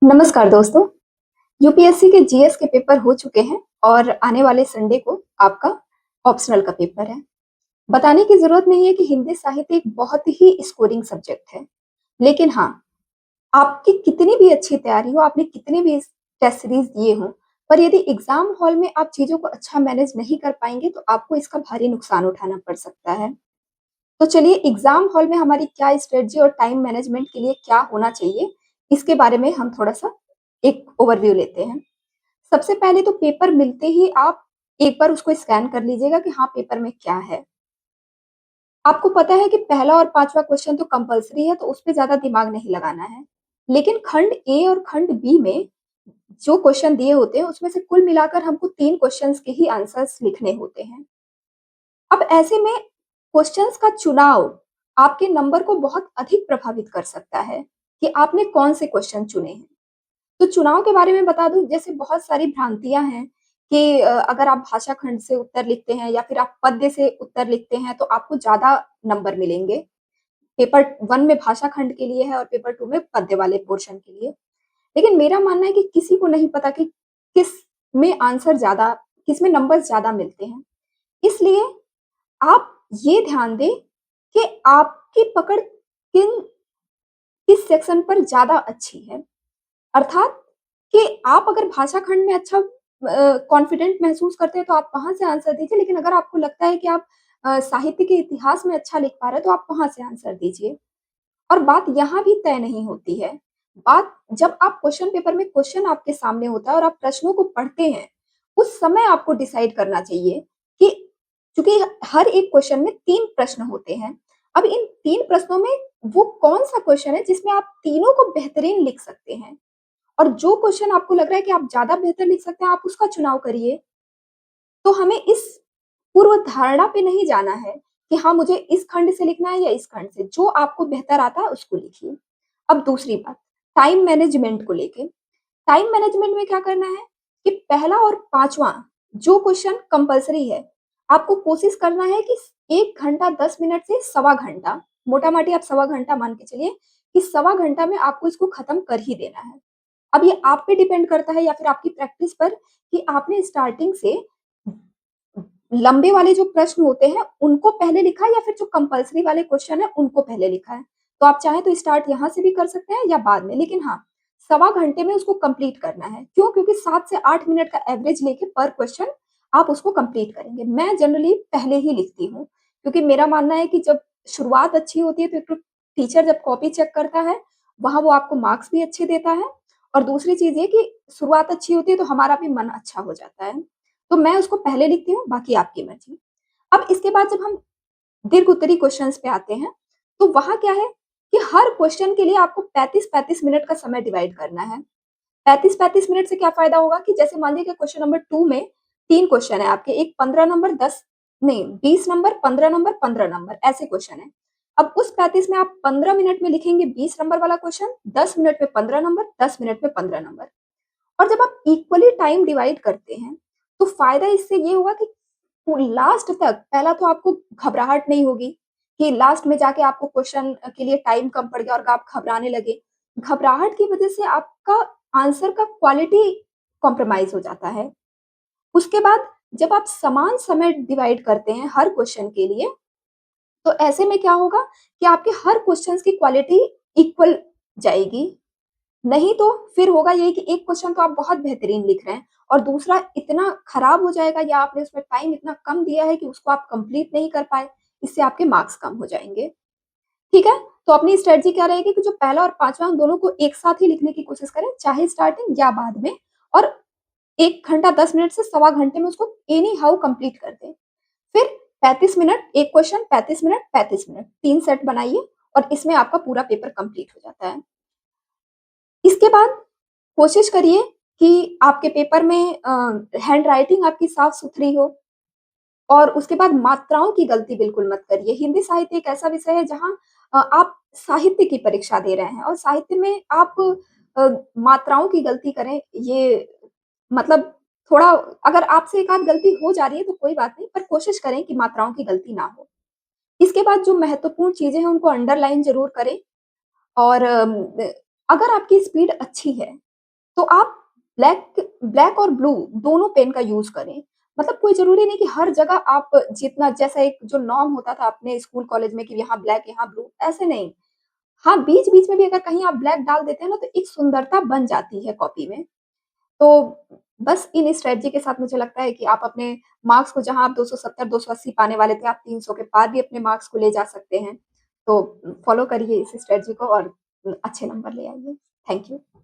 नमस्कार दोस्तों। यूपीएससी के जीएस के पेपर हो चुके हैं और आने वाले संडे को आपका ऑप्शनल का पेपर है। बताने की ज़रूरत नहीं है कि हिंदी साहित्य एक बहुत ही स्कोरिंग सब्जेक्ट है। लेकिन हाँ, आपकी कितनी भी अच्छी तैयारी हो, आपने कितने भी टेस्ट सीरीज़ दिए हों, पर यदि एग्ज़ाम हॉल में आप चीज़ों को अच्छा मैनेज नहीं कर पाएँगे, तो आपको इसका भारी नुकसान उठाना पड़ सकता है। तो चलिए एग्ज़ाम हॉल में हमारी क्या स्ट्रेटजी और टाइम मैनेजमेंट के लिए क्या होना चाहिए, इसके बारे में हम थोड़ा-सा एक ओवरव्यू लेते हैं। सबसे पहले तो पेपर मिलते ही आप एक बार उसको स्कैन कर लीजिएगा कि हाँ, पेपर में क्या है। आपको पता है कि पहला और 5वां क्वेश्चन तो कंपल्सरी है, तो उसपे ज़्यादा दिमाग नहीं लगाना है। लेकिन खंड ए और खंड बी में जो क्वेश्चन दिए होते हैं, उसमें से कुल मिलाकर हमको 3 क्वेश्चन्स के ही आंसर्स लिखने होते हैं। अब ऐसे में क्वेश्चंस का चुनाव आपके नंबर को बहुत अधिक प्रभावित कर सकता है कि आपने कौन से क्वेश्चन चुने हैं। तो चुनाव के बारे में बता दूँ, जैसे बहुत सारी भ्रांतियाँ हैं कि अगर आप भाषा खंड से उत्तर लिखते हैं या फिर आप पद्य से उत्तर लिखते हैं तो आपको ज़्यादा नंबर मिलेंगे। पेपर 1 में भाषा खंड के लिए है और पेपर 2 में पद्य वाले पोर्शन के लिए। लेकिन मेरा मानना है कि किसी को नहीं पता कि किस में आंसर ज़्यादा किस में नंबर ज़्यादा मिलते हैं। इसलिए आप ये ध्यान दें कि आपकी पकड़ किस सेक्शन पर ज़्यादा अच्छी है। अर्थात कि आप अगर भाषा खंड में अच्छा कॉन्फिडेंट महसूस करते हैं तो आप वहाँ से आंसर दीजिए, लेकिन अगर आपको लगता है कि आप साहित्य के इतिहास में अच्छा लिख पा रहे हैं, तो आप वहाँ से आंसर दीजिए। और बात यहाँ भी तय नहीं होती है। बात जब आप क्वेश्चन पेपर में क्वेश्चन आपके सामने होता है और आप प्रश्नों को पढ़ते हैं, उस समय आपको डिसाइड करना चाहिए कि चूँकि हर एक क्वेश्चन में 3 प्रश्न होते हैं। अब इन 3 प्रश्नों में वो कौन-सा क्वेश्चन है जिसमें आप तीनों को बेहतरीन लिख सकते हैं? और जो क्वेश्चन आपको लग रहा है कि आप ज़्यादा बेहतर लिख सकते हैं, आप उसका चुनाव करिए। तो हमें इस पूर्व धारणा पे नहीं जाना है कि हाँ, मुझे इस खंड से लिखना है या इस खंड से। जो आपको बेहतर आता है उसको लिखिए। अब दूसरी बात, टाइम मैनेजमेंट को लेके। टाइम मैनेजमेंट में क्या करना है कि पहला और 5वां जो क्वेश्चन कंपल्सरी है, आपको कोशिश करना है कि 1 घंटा 10 मिनट से सवा घंटा, मोटा-माटी आप सवा घंटा मान के चलिए कि सवा घंटा में आपको इसको खत्म कर ही देना है। अब ये आप पे डिपेंड करता है या फिर आपकी प्रैक्टिस पर कि आपने स्टार्टिंग से लंबे वाले जो प्रश्न होते हैं, उनको पहले लिखा है या फिर जो कंपल्सरी वाले क्वेश्चन हैं, उनको पहले लिखा है। तो आप चाहें तो स्टार्ट यहाँ से भी कर सकते हैं या बाद में। लेकिन हाँ, सवा घंटे में उसको कंप्लीट करना है। क्यों? क्योंकि 7 से 8 मिनट का एवरेज लेके पर क्वेश्चन आप उसको कंप्लीट करेंगे। मैं जनरली पहले ही लिखती हूँ, क्योंकि मेरा मानना है कि जब शुरुआत अच्छी होती है, तो एक तो टीचर जब कॉपी चेक करता है, वहाँ वो आपको मार्क्स भी अच्छे देता है और दूसरी चीज़ ये कि शुरुआत अच्छी होती है, तो हमारा भी मन अच्छा हो जाता है। तो मैं उसको पहले लिखती हूँ, बाकी आपकी मर्ज़ी। अब इसके बाद जब हम दीर्घ उत्तरी क्वेश्चन्स पे आते हैं, तो वहाँ क्या है कि हर क्वेश्चन के लिए आपको 35-35 मिनट का समय डिवाइड करना है। 35-35 मिनट से क्या फ़ायदा होगा कि जैसे मान लीजिए कि क्वेश्चन नंबर 2 में 3 क्वेश्चन है आपके, एक 15 नंबर 10 नहीं 20 नंबर, 15 नंबर, 15 नंबर ऐसे क्वेश्चन हैं। अब उस 35 में आप 15 मिनट में लिखेंगे 20 नंबर वाला क्वेश्चन, 10 मिनट में 15 नंबर, 10 मिनट में 15 नंबर। और जब आप इक्वली टाइम डिवाइड करते हैं, तो फ़ायदा इससे ये होगा कि वो लास्ट तक पहला तो आपको घबराहट नहीं होगी कि लास्ट में जाके आपको क्वेश्चन के लिए टाइम कम पड़ गया और आप घबराने लगे। घबराहट की वजह से आपका आंसर का क्वालिटी कॉम्प्रोमाइज़ हो जाता है। उसके बाद जब आप समान समय डिवाइड करते हैं हर क्वेश्चन के लिए, तो ऐसे में क्या होगा कि आपके हर क्वेश्चन्स की क्वालिटी इक्वल जाएगी। नहीं तो फिर होगा यही कि एक क्वेश्चन तो आप बहुत बेहतरीन लिख रहे हैं और दूसरा इतना खराब हो जाएगा या आपने उसमें टाइम इतना कम दिया है कि उसको आप कंप्लीट नहीं कर पाए, इससे आपके मार्क्स कम हो जाएँगे। ठीक है? तो अपनी स्ट्रैटेजी क्या रहेगी कि जो पहला और 5वां दोनों को एक साथ ही लिखने की कोशिश करें, चाहे स्टार्टिंग या बाद में और 1 घंटा 10 मिनट से सवा घंटे में उसको एनी हाउ कंप्लीट कर दें। फिर 35 मिनट एक क्वेश्चन, 35 मिनट, 35 मिनट 3 सेट बनाइए और इसमें आपका पूरा पेपर कंप्लीट हो जाता है। इसके बाद कोशिश करिए कि आपके पेपर में हैंडराइटिंग आपकी साफ-सुथरी हो और उसके बाद मात्राओं की गलती बिल्कुल मत करिए। हिंदी साहित्य एक ऐसा विषय है जहाँ आप साहित्य की परीक्षा दे रहे हैं और साहित्य में आप अ, मात्राओं की गलती करें, ये मतलब थोड़ा अगर आपसे एक आध गलती हो जा रही है तो कोई बात नहीं, पर कोशिश करें कि मात्राओं की गलती ना हो। इसके बाद जो महत्वपूर्ण चीज़ें हैं उनको अंडरलाइन ज़रूर करें और अगर आपकी स्पीड अच्छी है तो आप ब्लैक ब्लैक और ब्लू दोनों पेन का यूज़ करें। मतलब कोई ज़रूरी नहीं कि हर जगह आप जितना जैसा एक जो नॉर्म होता था अपने स्कूल कॉलेज में कि यहाँ ब्लैक, यहाँ ब्लू, ऐसे नहीं। हाँ, बीच-बीच में भी अगर कहीं आप ब्लैक डाल देते हैं ना, तो एक सुंदरता बन जाती है कॉपी में। तो बस इन स्ट्रैटेजी के साथ मुझे लगता है कि आप अपने मार्क्स को जहाँ आप 270, 280 पाने वाले थे, आप 300 के पार भी अपने मार्क्स को ले जा सकते हैं। तो फॉलो करिए इस स्ट्रैटेजी को और अच्छे नंबर ले आइए। Thank you.